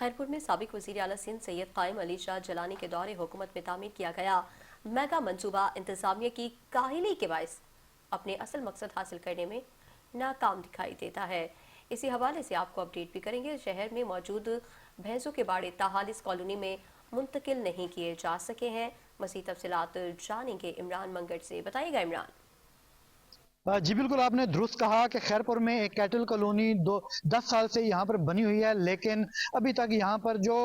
खैरपुर में साबिक वज़ीर आला सिंध सैयद कायम अली शाह जलानी के दौरे हुकूमत में तामीर किया गया मेगा मंसूबा इंतजामिया की काहिली के बायस अपने असल मकसद हासिल करने में नाकाम दिखाई देता है। इसी हवाले से आपको अपडेट भी करेंगे। शहर में मौजूद भैंसों के बाड़े ताहाल इस कॉलोनी में मुंतकिल नहीं किए जा सके हैं। मज़ीद तफसीलात जानेंगे इमरान मंगट से। बताइएगा इमरान। जी बिल्कुल, आपने दुरुस्त कहा कि खैरपुर में एक कैटल कॉलोनी 10 साल से यहाँ पर बनी हुई है, लेकिन अभी तक यहाँ पर जो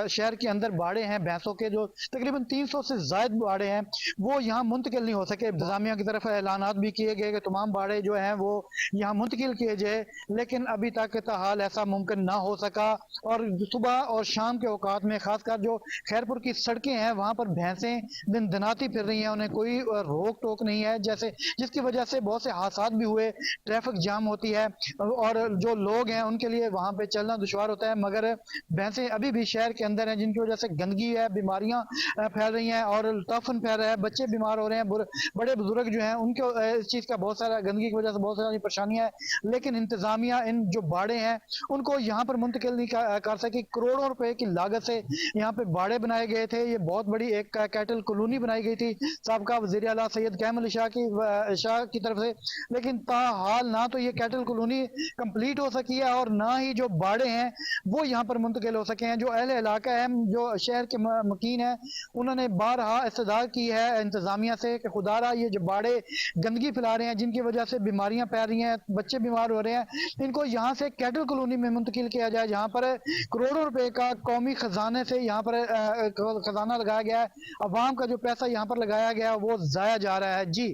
शहर के अंदर बाड़े हैं भैंसों के, जो तकरीबन 300 से ज़ायद बाड़े हैं, वो यहाँ मुंतकिल नहीं हो सके। इंतजामिया की तरफ ऐलानात भी किए गए कि तमाम बाड़े जो हैं वो यहाँ मुंतकिल किए जाए, लेकिन अभी तक ताहाल ऐसा मुमकिन ना हो सका। और सुबह और शाम के औकात में खासकर जो खैरपुर की सड़कें हैं वहाँ पर भैंसें दिन दिनाती फिर रही हैं, उन्हें कोई रोक टोक नहीं है, जैसे जिसकी वजह से बहुत से हादसात भी हुए, ट्रैफिक जाम होती है और जो लोग हैं उनके लिए वहां पे चलना दुश्वार होता है। मगर भैंसें अभी भी शहर के अंदर हैं, जिनकी वजह से गंदगी है, बीमारियां फैल रही हैं और तफन फैल रहा है, बच्चे बीमार हो रहे हैं, बड़े बुजुर्ग जो हैं उनको इस चीज का बहुत सारा, गंदगी की वजह से बहुत सारी परेशानियां है। लेकिन इंतजामिया इन जो बाड़े हैं उनको यहाँ पर मुंतकिल नहीं कर सकी। करोड़ों रुपए की लागत से यहाँ पे बाड़े बनाए गए थे। ये बहुत बड़ी एक कैटल कॉलोनी बनाई गई थी साबका वज़ीर आला सैयद कायम अली शाह की तरफ से, लेकिन ताहाल ना तो ये कैटल कॉलोनी कंप्लीट हो सकी है और ना ही जो बाड़े हैं वो यहाँ पर मुंतकिल हो सके हैं। जो अहले इलाका है, जो शहर के मकीन है, उन्होंने बारहा इस्तदा की है इंतजामिया से कि खुदारा ये जो बाड़े गंदगी फैला रहे हैं, जिनकी वजह से बीमारियां फैल रही हैं, बच्चे बीमार हो रहे हैं, इनको यहाँ से कैटल कॉलोनी में मुंतकिल किया जाए, जहाँ पर करोड़ों रुपए का कौमी खजाने से यहाँ पर खजाना लगाया गया है। अवाम का जो पैसा यहाँ पर लगाया गया है वो जाया जा रहा है। जी।